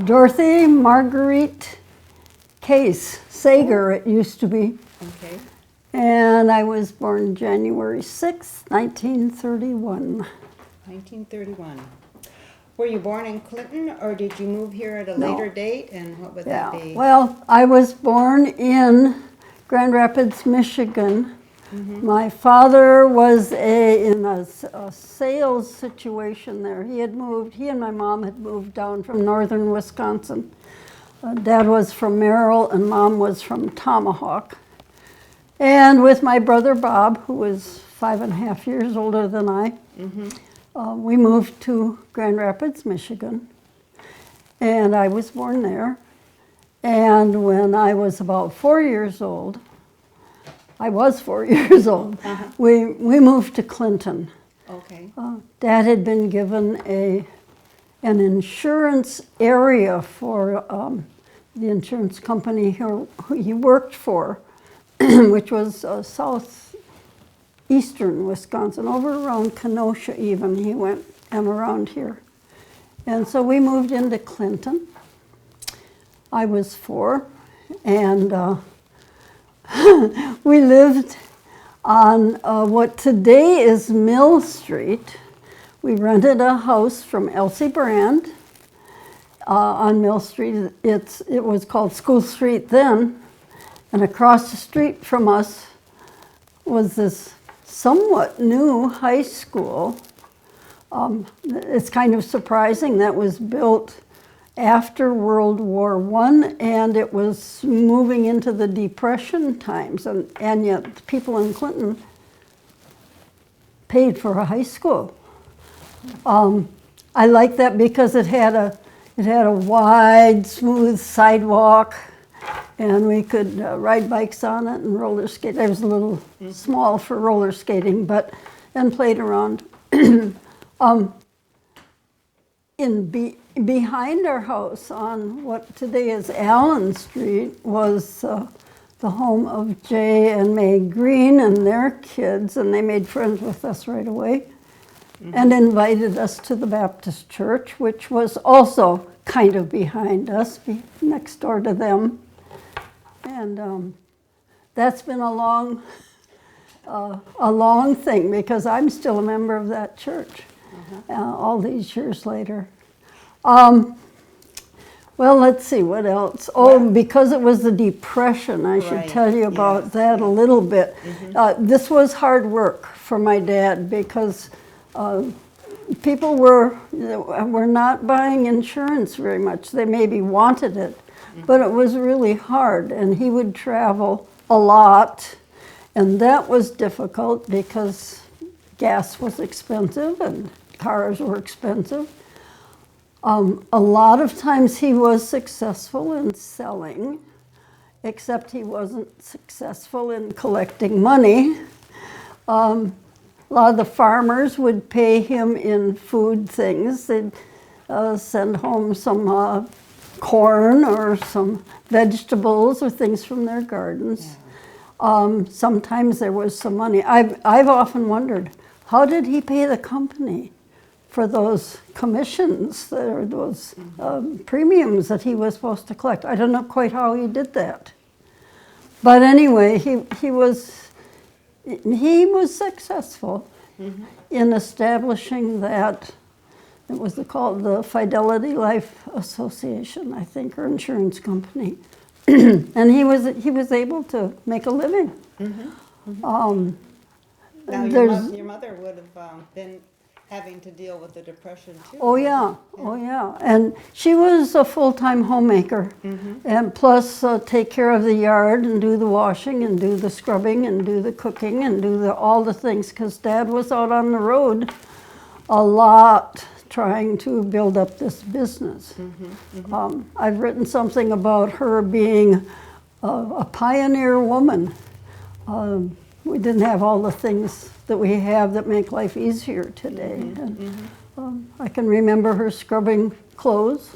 Dorothy Marguerite Case, Seger it used to be. Okay. And I was born January 6, 1931. 1931. Were you born in Clinton, or did you move here at a later date, and what would that be? Well, I was born in Grand Rapids, Michigan. My father was in a sales situation there. He and my mom had moved down from northern Wisconsin. Dad was from Merrill and Mom was from Tomahawk. And with my brother Bob, who was 5.5 years older than I, we moved to Grand Rapids, Michigan. And I was born there. And when I was about 4 years old, I was 4 years old, we moved to Clinton. Okay. Dad had been given an insurance area for the insurance company who he worked for, which was southeastern Wisconsin, over around Kenosha even, he went and around here. And so we moved into Clinton. I was 4, and we lived on what today is Mill Street. We rented a house from Elsie Brand on Mill Street. It was called School Street then, and across the street from us was this somewhat new high school. It's kind of surprising that was built after World War I, and it was moving into the Depression times, and yet people in Clinton paid for a high school. I like that because it had a wide, smooth sidewalk, and we could ride bikes on it and roller skate. I was a little small for roller skating, and played around. Behind our house on what today is Allen Street was the home of Jay and May Green and their kids, and they made friends with us right away and invited us to the Baptist church, which was also kind of behind us, next door to them. And that's been a long thing, because I'm still a member of that church all these years later. Well, let's see, what else? Oh, because it was the Depression, I should tell you about that a little bit. This was hard work for my dad, because people were not buying insurance very much. They maybe wanted it, but it was really hard, and he would travel a lot, and that was difficult because gas was expensive and cars were expensive. A lot of times he was successful in selling, except he wasn't successful in collecting money. A lot of the farmers would pay him in food things. They'd send home some corn or some vegetables or things from their gardens. Sometimes there was some money. I've often wondered, how did he pay the company for those commissions, or those premiums that he was supposed to collect? I don't know quite how he did that. But anyway, he was successful in establishing that. It was called the Fidelity Life Association, I think, or insurance company. And he was able to make a living. Now your mother would have been having to deal with the Depression too. Oh yeah. And she was a full-time homemaker, and plus take care of the yard and do the washing and do the scrubbing and do the cooking and do all the things, because Dad was out on the road a lot trying to build up this business. I've written something about her being a pioneer woman. We didn't have all the things that we have that make life easier today. And, I can remember her scrubbing clothes,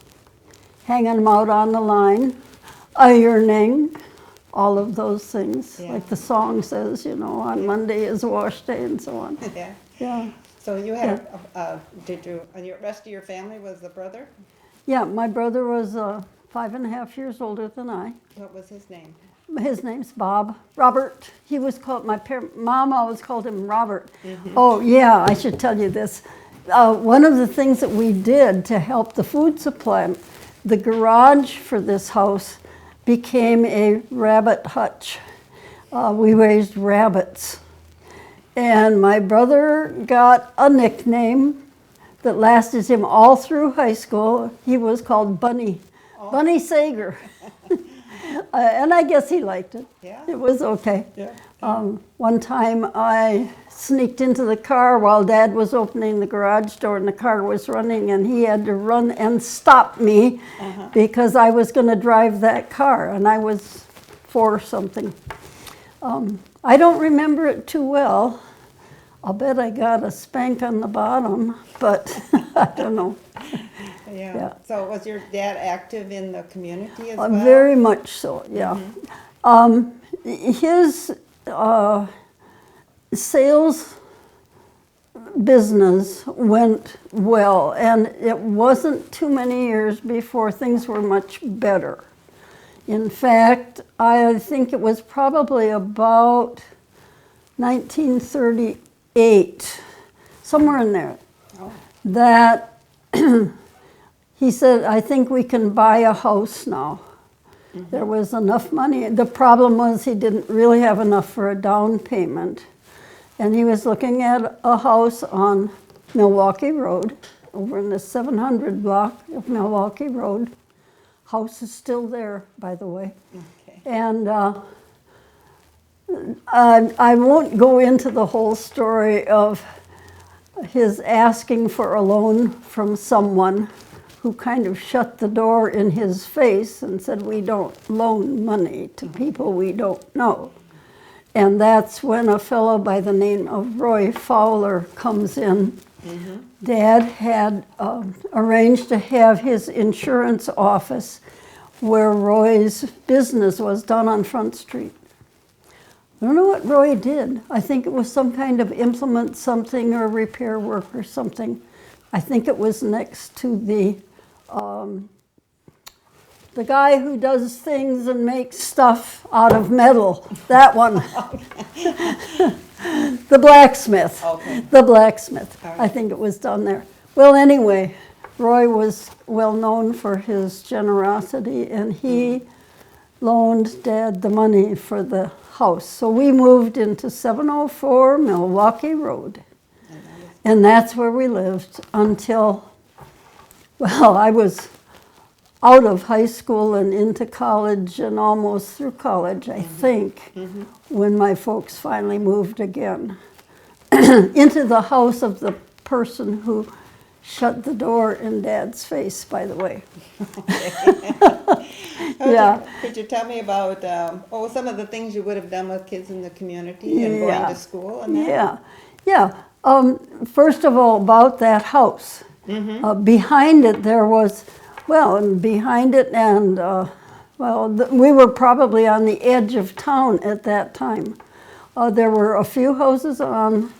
hanging them out on the line, ironing, all of those things. Like the song says, on Monday is wash day and so on. Yeah. So you had, did you, and the rest of your family was the brother? Yeah, my brother was 5.5 years older than I. What was his name? His name's Bob. Robert. He was called, mom always called him Robert. Oh, yeah, I should tell you this. One of the things that we did to help the food supply, the garage for this house became a rabbit hutch. We raised rabbits. And my brother got a nickname that lasted him all through high school. He was called Bunny. Oh. Bunny Seger. And I guess he liked it. Yeah. It was okay. Yeah. One time I sneaked into the car while Dad was opening the garage door and the car was running, and he had to run and stop me because I was going to drive that car, and I was 4 something. I don't remember it too well. I'll bet I got a spank on the bottom, but I don't know. Yeah. So was your dad active in the community as well? Very much so, yeah. His sales business went well, and it wasn't too many years before things were much better. In fact, I think it was probably about 1938, somewhere in there, that he said, I think we can buy a house now. There was enough money. The problem was he didn't really have enough for a down payment. And he was looking at a house on Milwaukee Road, over in the 700 block of Milwaukee Road. House is still there, by the way. Okay. And I won't go into the whole story of his asking for a loan from someone who kind of shut the door in his face and said, we don't loan money to people we don't know. And that's when a fellow by the name of Roy Fowler comes in. Dad had arranged to have his insurance office where Roy's business was done on Front Street. I don't know what Roy did. I think it was some kind of implement something or repair work or something. I think it was next to the guy who does things and makes stuff out of metal. That one. The blacksmith. Okay. The blacksmith. Right. I think it was done there. Well, anyway, Roy was well known for his generosity, and he loaned Dad the money for the house. So we moved into 704 Milwaukee Road. And that's where we lived until, well, I was out of high school and into college and almost through college, I think, when my folks finally moved again into the house of the person who shut the door in Dad's face, by the way. Yeah. Could you tell me about some of the things you would have done with kids in the community and going to school and that? Yeah. First of all, about that house. Behind it there was, behind it and, we were probably on the edge of town at that time. There were a few houses on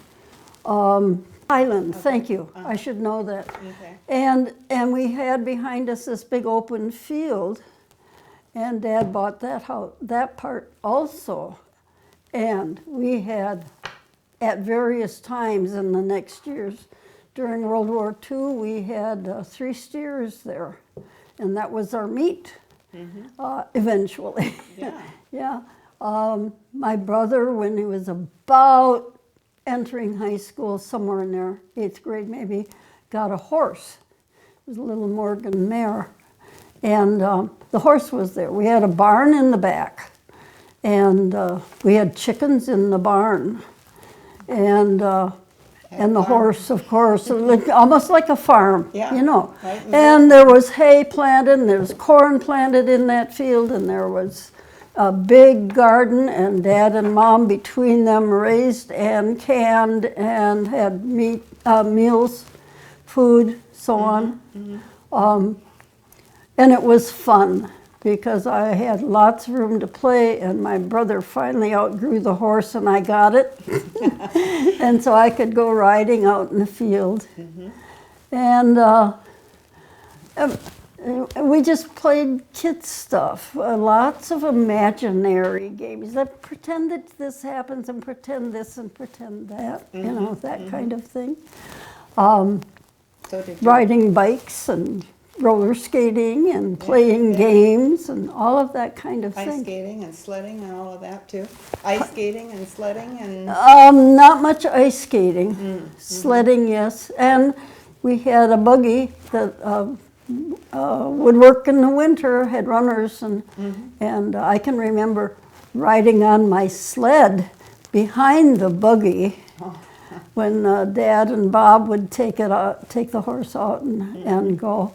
Island, thank you. I should know that. Okay. And we had behind us this big open field, and Dad bought that house, that part also. And we had, at various times in the next years, during World War II, we had 3 steers there, and that was our meat, eventually. Yeah. My brother, when he was about entering high school, somewhere in there, 8th grade maybe, got a horse. It was a little Morgan mare, and the horse was there. We had a barn in the back, and we had chickens in the barn, and the horse, of course, almost like a farm, you know. Right. And there was hay planted, and there was corn planted in that field, and there was a big garden, and Dad and Mom between them raised and canned and had meat, meals, food, so on. And it was fun because I had lots of room to play, and my brother finally outgrew the horse and I got it. And so I could go riding out in the field. And we just played kid stuff, lots of imaginary games that pretend that this happens and pretend this and pretend that, you know, that kind of thing. So did you, Riding bikes and roller skating and playing games and all of that kind of ice thing. skating and sledding and all of that too? Ice skating and sledding and... Not much ice skating. Sledding, yes. And we had a buggy that would work in the winter, had runners, and I can remember riding on my sled behind the buggy when Dad and Bob would take the horse out and go.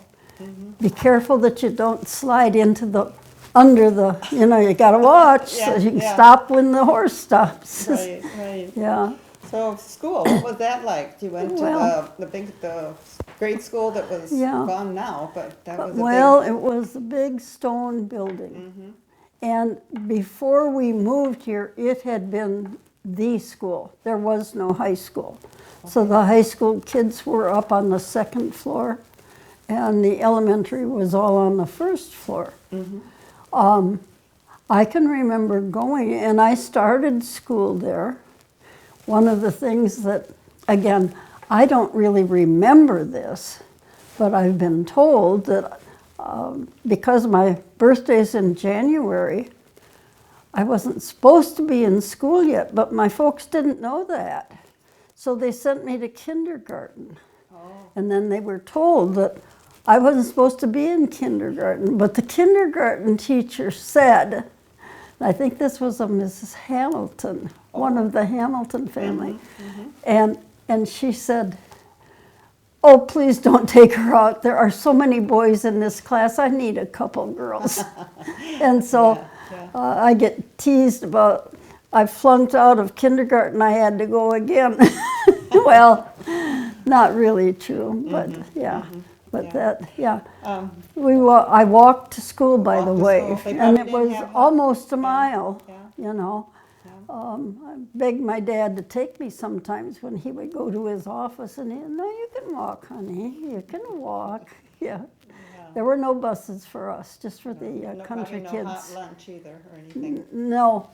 Be careful that you don't slide into under the, you know, you gotta watch so you can stop when the horse stops. Right, right. Yeah. So school, what was that like? You went to the grade school that was gone now, but that was it was a big stone building. And before we moved here, it had been the school. There was no high school. So the high school kids were up on the second floor, and the elementary was all on the first floor. I can remember going, and I started school there. One of the things that, again, I don't really remember this, but I've been told that because my birthday's in January, I wasn't supposed to be in school yet, but my folks didn't know that. So they sent me to kindergarten. And then they were told that I wasn't supposed to be in kindergarten, but the kindergarten teacher said, I think this was a Mrs. Hamilton, one of the Hamilton family, and she said, oh, please don't take her out. There are so many boys in this class. I need a couple girls. And so I get teased about, I flunked out of kindergarten. I had to go again. Well, not really true, but But I walked to school, by the way, and it was almost a mile, you know. I begged my dad to take me sometimes when he would go to his office, and no, you can walk, honey, you can walk, There were no buses for us, just for the country kids. No hot lunch either, or anything? No,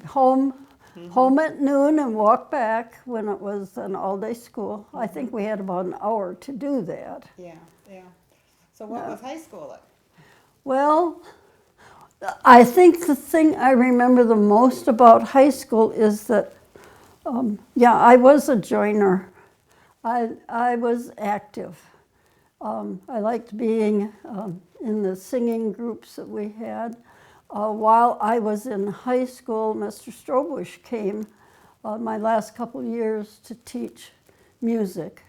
home at noon and walk back when it was an all-day school. I think we had about an hour to do that. So what was high school like? Well, I think the thing I remember the most about high school is that, I was a joiner. I was active. I liked being in the singing groups that we had. While I was in high school, Mr. Strobush came my last couple years to teach music.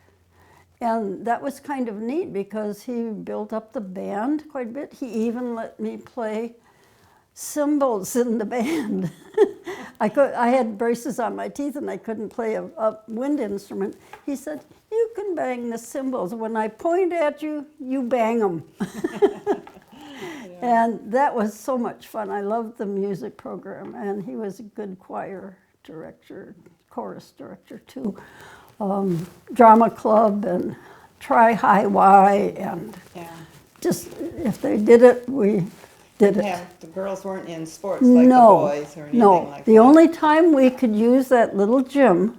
And that was kind of neat because he built up the band quite a bit. He even let me play cymbals in the band. I had braces on my teeth and I couldn't play a wind instrument. He said, you can bang the cymbals. When I point at you, you bang them. And that was so much fun. I loved the music program, and he was a good choir director, chorus director too. Drama club and Tri-High-Y, and just if they did it, we did it. The girls weren't in sports like the boys or anything like that? The only time we could use that little gym,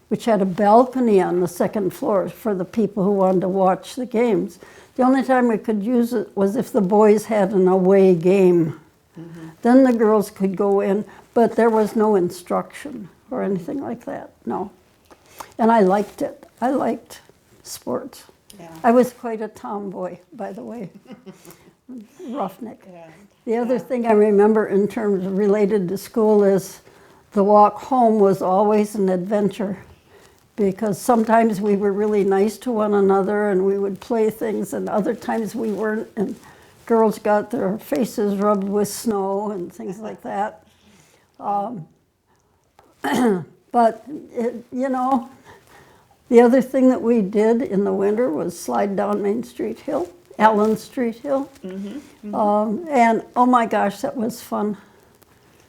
which had a balcony on the second floor for the people who wanted to watch the games, the only time we could use it was if the boys had an away game. Then the girls could go in, but there was no instruction or anything like that, no. And I liked it. I liked sports. I was quite a tomboy, by the way. Roughneck. The other thing I remember in terms of related to school is the walk home was always an adventure, because sometimes we were really nice to one another and we would play things, and other times we weren't, and girls got their faces rubbed with snow and things like that. But, the other thing that we did in the winter was slide down Main Street Hill, Allen Street Hill. And oh my gosh, that was fun.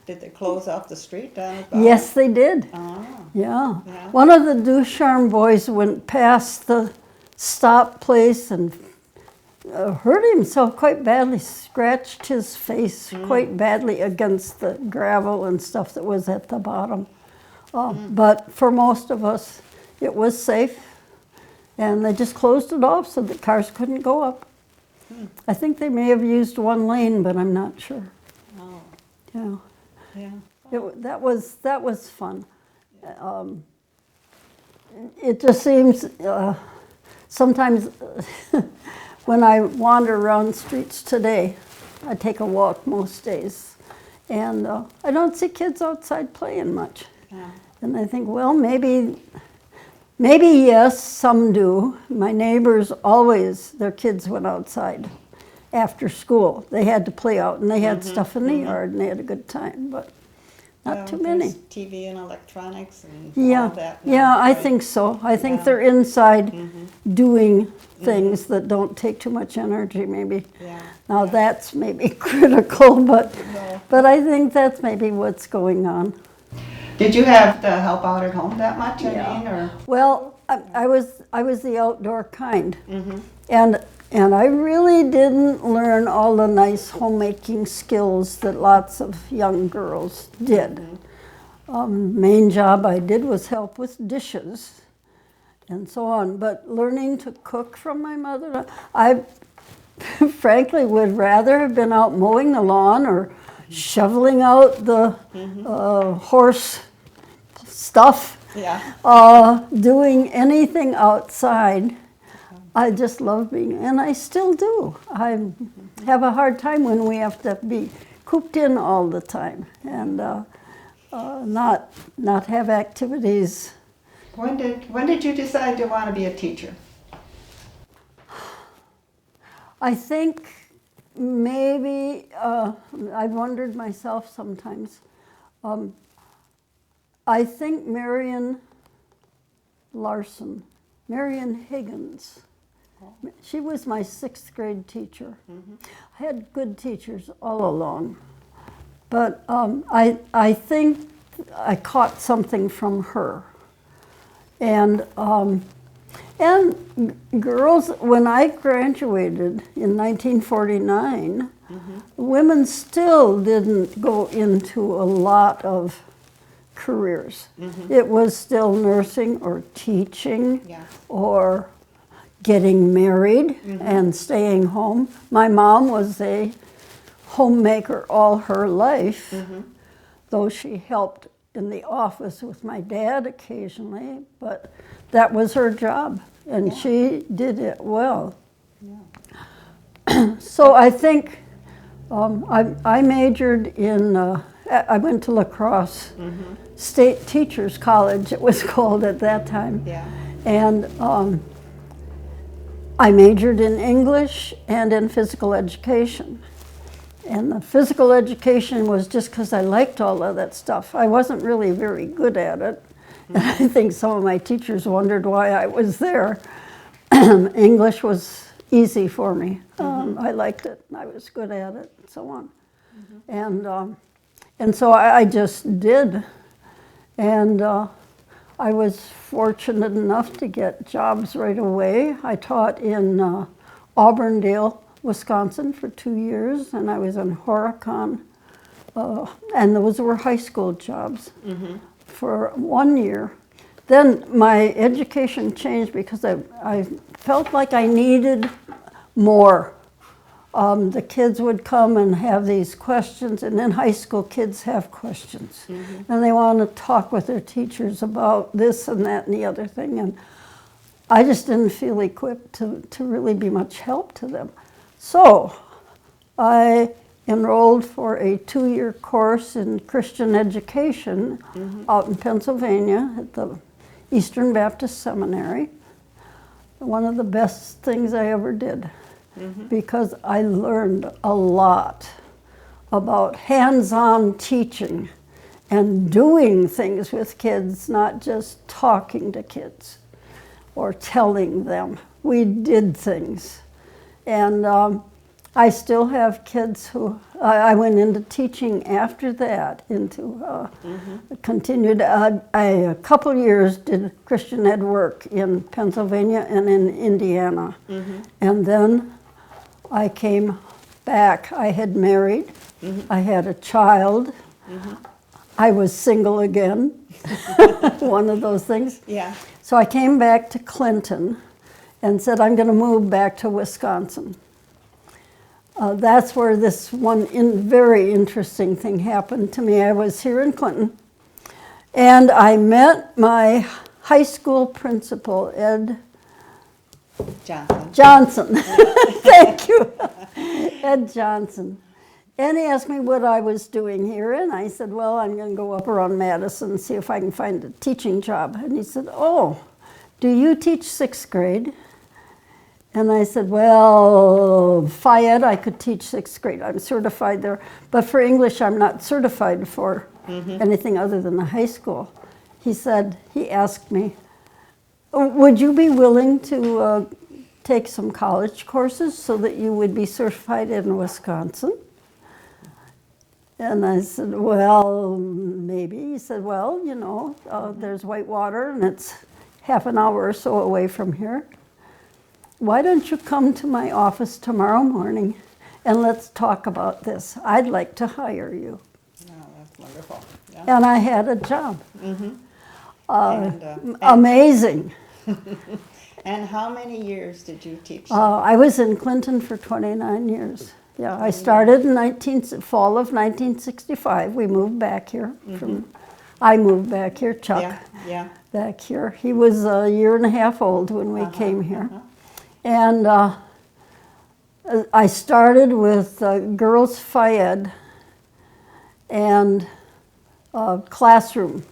Did they close off the street down at the bottom? Yes, they did. One of the 𝘺𝘰𝘶𝘵𝘶 boys went past the stop place and hurt himself quite badly, scratched his face quite badly against the gravel and stuff that was at the bottom. But for most of us, it was safe, and they just closed it off so that cars couldn't go up. I think they may have used one lane, but I'm not sure. Oh, Yeah, yeah. that was fun. It just seems sometimes when I wander around streets today, I take a walk most days, and I don't see kids outside playing much. Yeah. And I think, well, maybe yes, some do. My neighbors always, their kids went outside after school. They had to play out, and they had stuff in the yard, and they had a good time, but not too many. There's TV and electronics and Yeah, all that. now, yeah, I right? think so. I think Yeah. they're inside doing things that don't take too much energy, maybe. Yeah. Now that's maybe critical, but No. I think that's maybe what's going on. Did you have to help out at home that much? I Yeah. mean, or Well, I was the outdoor kind, and I really didn't learn all the nice homemaking skills that lots of young girls did. Main job I did was help with dishes and so on, but learning to cook from my mother, I frankly would rather have been out mowing the lawn or shoveling out the horse stuff, doing anything outside. I just love being, and I still do. I have a hard time when we have to be cooped in all the time and not have activities. when did you decide to want to be a teacher? I think maybe, I've wondered myself sometimes. I think Marion Higgins, she was my 6th grade teacher. I had good teachers all along, but I think I caught something from her. And girls, when I graduated in 1949, women still didn't go into a lot of careers. It was still nursing or teaching or getting married and staying home. My mom was a homemaker all her life, though she helped in the office with my dad occasionally, but that was her job, and she did it well. So I think I majored in, I went to La Crosse State Teachers College, it was called at that time. And I majored in English and in physical education. And the physical education was just because I liked all of that stuff. I wasn't really very good at it. And I think some of my teachers wondered why I was there. English was easy for me. I liked it. I was good at it, and so on. And so I just did. And I was fortunate enough to get jobs right away. I taught in Auburndale, Wisconsin for 2 years, and I was in Horicon, and those were high school jobs for 1 year. Then my education changed because I felt like I needed more. The kids would come and have these questions, and then high school kids have questions. And they want to talk with their teachers about this and that and the other thing, and I just didn't feel equipped to really be much help to them. So I enrolled for a 2-year course in Christian education out in Pennsylvania at the Eastern Baptist Seminary. One of the best things I ever did, because I learned a lot about hands-on teaching and doing things with kids, not just talking to kids or telling them. We did things. And I still have kids who, I went into teaching after that, continued, a couple years did Christian ed work in Pennsylvania and in Indiana. And then I came back. I had married. I had a child. I was single again, one of those things. Yeah. So I came back to Clinton and said, I'm going to move back to Wisconsin. That's where this one very interesting thing happened to me. I was here in Clinton, and I met my high school principal, Ed Johnson. Thank you. Ed Johnson. And he asked me what I was doing here, and I said, well, I'm going to go up around Madison and see if I can find a teaching job. And he said, oh, do you teach 6th grade? And I said, well, Phi-Ed, I could teach 6th grade. I'm certified there. But for English, I'm not certified for anything other than the high school. He said, he asked me, would you be willing to take some college courses so that you would be certified in Wisconsin? And I said, well, maybe. He said, well, you know, there's Whitewater, and it's half an hour or so away from here. Why don't you come to my office tomorrow morning and let's talk about this. I'd like to hire you. Oh, that's wonderful. Yeah. And I had a job. Amazing. And how many years did you teach? I was in Clinton for 29 years. Yeah, I started in fall of 1965. We moved back here. I moved back here, Chuck. Back here. He was a year and a half old when we came here. And I started with girls' Phi-Ed and classroom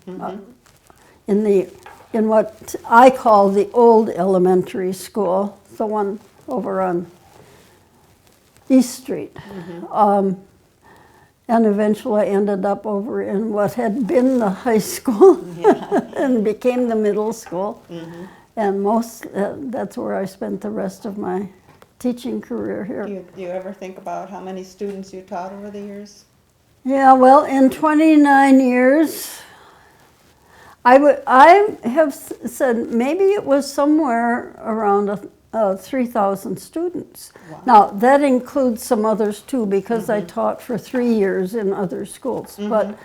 in what I call the old elementary school, the one over on East Street. And eventually I ended up over in what had been the high school and became the middle school. And that's where I spent the rest of my teaching career here. Do you ever think about how many students you taught over the years? Yeah, well, in 29 years, I have said maybe it was somewhere around 3,000 students. Wow. Now, that includes some others too, because I taught for 3 years in other schools. But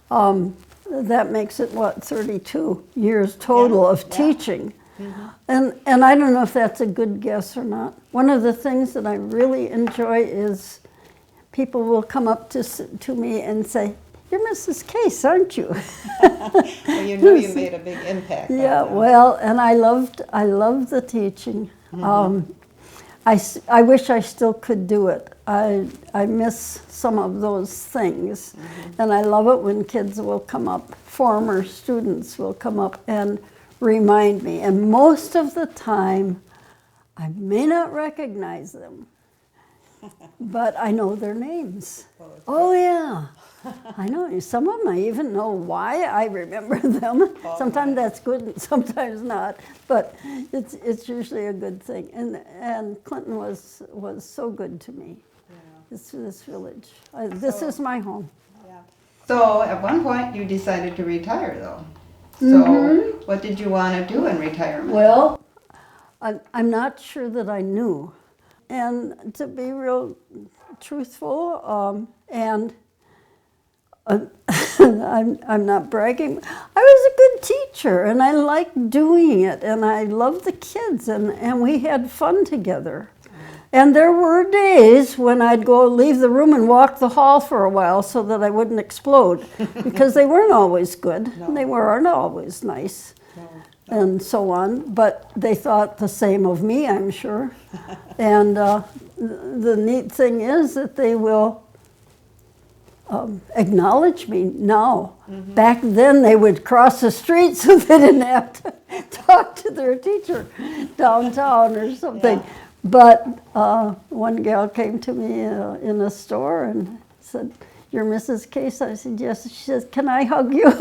that makes it, what, 32 years total of teaching. And I don't know if that's a good guess or not. One of the things that I really enjoy is people will come up to me and say, you're Mrs. Case, aren't you? Well, you know you made a big impact. Yeah, well, and I loved the teaching. I wish I still could do it. I miss some of those things. And I love it when kids will come up, former students will come up and remind me. And most of the time, I may not recognize them, but I know their names. Oh, yeah. I know. Some of them I even know why I remember them. Sometimes that's good and sometimes not, but it's usually a good thing. And Clinton was so good to me. This village. This is my home. So at one point you decided to retire, though. So what did you want to do in retirement? Well, I'm not sure that I knew. And to be real truthful, and I'm not bragging. I was a good teacher, and I liked doing it, and I loved the kids, and we had fun together. And there were days when I'd go leave the room and walk the hall for a while so that I wouldn't explode, because they weren't always good. No. They weren't always nice, and so on. But they thought the same of me, I'm sure. And the neat thing is that they will acknowledge me now. Back then they would cross the street so they didn't have to talk to their teacher downtown or something. But one gal came to me in a store and said, "You're Mrs. Case?" I said, "Yes." She says, "Can I hug you?"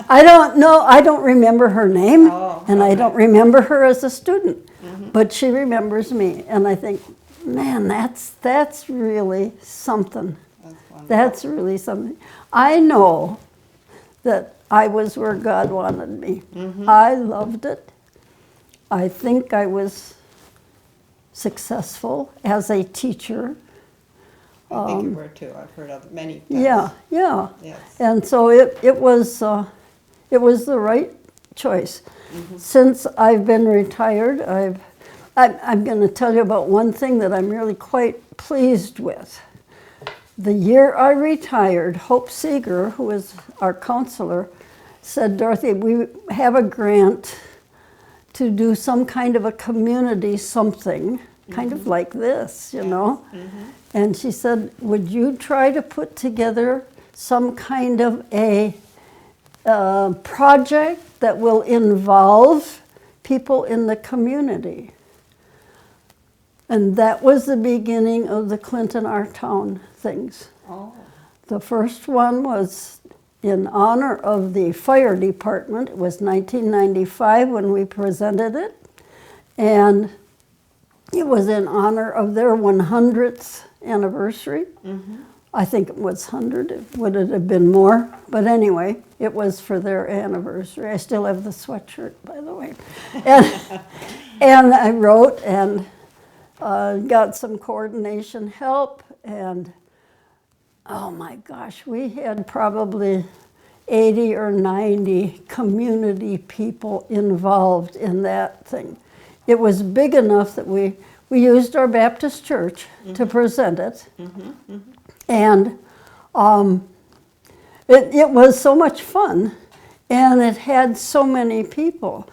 I don't know, I don't remember her name, and I don't remember her as a student, but she remembers me, and I think, man, that's really something. That's really something. I know that I was where God wanted me. I loved it. I think I was successful as a teacher. I think you were too. I've heard of many. Yeah, yeah. Yes. And so it was the right choice. Since I've been retired, I'm going to tell you about one thing that I'm really quite pleased with. The year I retired, Hope Seger, who is our counselor, said, Dorothy, we have a grant to do some kind of a community something, kind of like this, you know. And she said, would you try to put together some kind of a project that will involve people in the community? And that was the beginning of the Clinton Our Town things. Oh. The first one was in honor of the fire department. It was 1995 when we presented it. And it was in honor of their 100th anniversary. I think it was 100. Would it have been more? But anyway, it was for their anniversary. I still have the sweatshirt, by the way. And I wrote and got some coordination help, and oh my gosh, we had probably 80 or 90 community people involved in that thing. It was big enough that we used our Baptist church to present it, and it was so much fun, and it had so many people.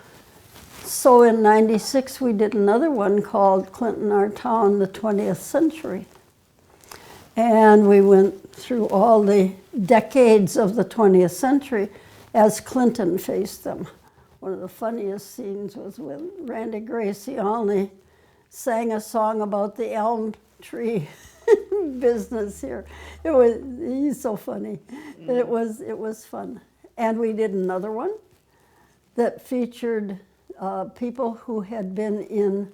So in '96, we did another one called Clinton Our Town, the 20th Century. And we went through all the decades of the 20th century as Clinton faced them. One of the funniest scenes was when Randy �々𝘠𝘶 sang a song about the elm tree business here. He's so funny. It was fun. And we did another one that featured people who had been in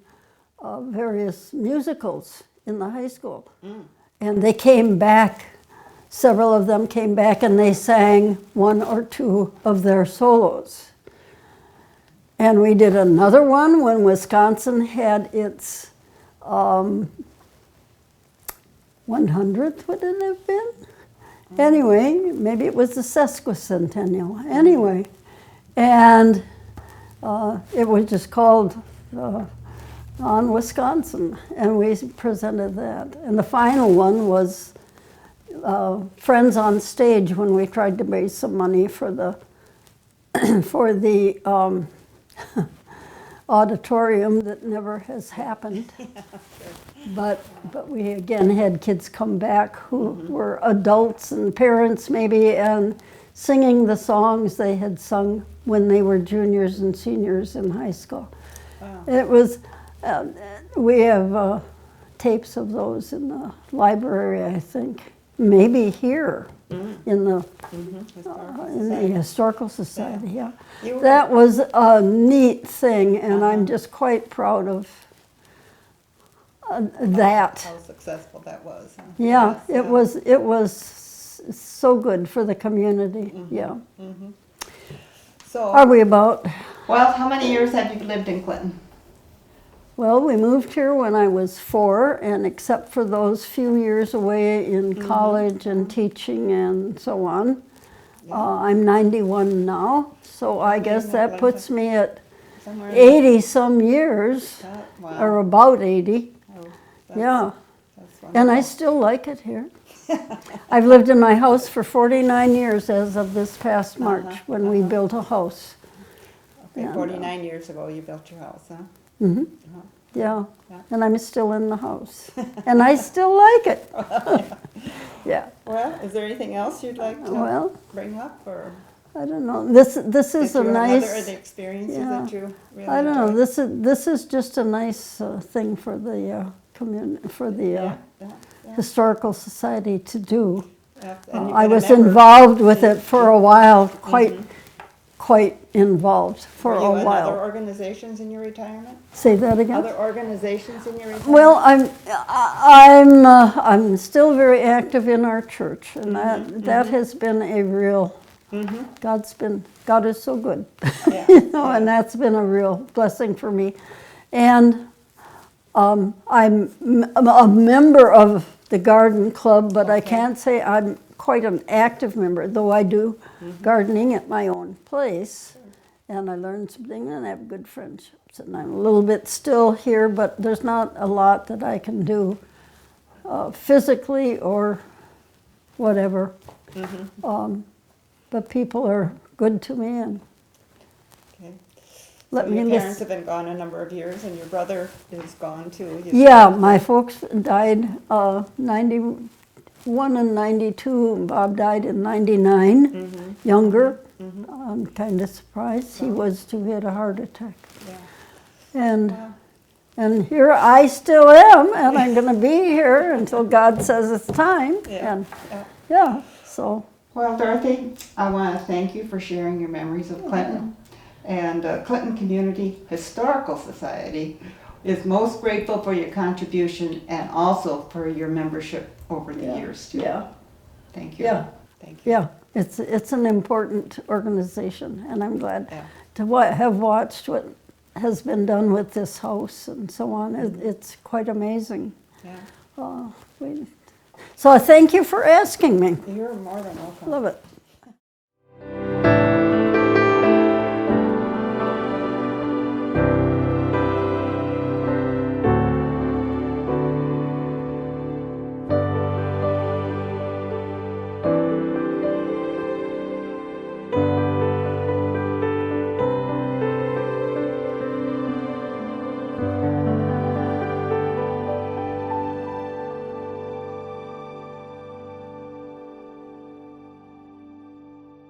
various musicals in the high school. And they came back, several of them came back, and they sang one or two of their solos. And we did another one when Wisconsin had its 100th, would it have been? Anyway, maybe it was the sesquicentennial. Anyway, and it was just called On Wisconsin, and we presented that. And the final one was Friends on Stage, when we tried to raise some money for the auditorium that never has happened. But we again had kids come back who were adults and parents maybe, and singing the songs they had sung when they were juniors and seniors in high school. Wow. It was, we have tapes of those in the library, I think. Maybe here in the Historical Society, yeah. That was a neat thing, and I'm just quite proud of that. How successful that was. Huh? Yeah, Yes, it was so good for the community, yeah. So, Are we about? well, how many years have you lived in Clinton? Well, we moved here when I was 4, and except for those few years away in college and teaching and so on, I'm 91 now, so I guess that puts me at 80-some years, or about 80. Yeah, and I still like it here. I've lived in my house for 49 years as of this past March when we built a house. Okay, 49 years ago you built your house, huh? Yeah, and I'm still in the house, and I still like it. Yeah. Well, is there anything else you'd like to bring up, or I don't know. This is a nice. Other the experiences that you really I don't know. enjoyed? This is just a nice thing for the community, for the Historical Society to do. I was involved with it for a while, quite involved for a while. Other organizations in your retirement? Say that again. Other organizations in your retirement? Well, I'm still very active in our church, and that has been a real. God is so good, Yeah. and that's been a real blessing for me. And I'm a member of the garden club, but I Okay. can't say I'm quite an active member, though I do gardening at my own place. And I learned something and I have good friendships. And I'm a little bit still here, but there's not a lot that I can do physically or whatever. But people are good to me, and Okay. let So me your miss- parents have been gone a number of years, and your brother is gone too. you Yeah, said. my folks died 91 and 92, and Bob died in 99, younger. I'm kind of surprised. He was too. He had a heart attack. Yeah. And Wow. and here I still am, and I'm going to be here until God says it's time. Yeah. And Yeah. yeah, so Well, Dorothy, I want to thank you for sharing your memories of Clinton. And Clinton Community Historical Society is most grateful for your contribution and also for your membership over the years too. yeah, Thank you. yeah, Thank you. yeah. It's an important organization, and I'm glad Yeah. to have watched what has been done with this house and so on. It's quite amazing. Yeah. So I thank you for asking me. You're more than welcome. Love it.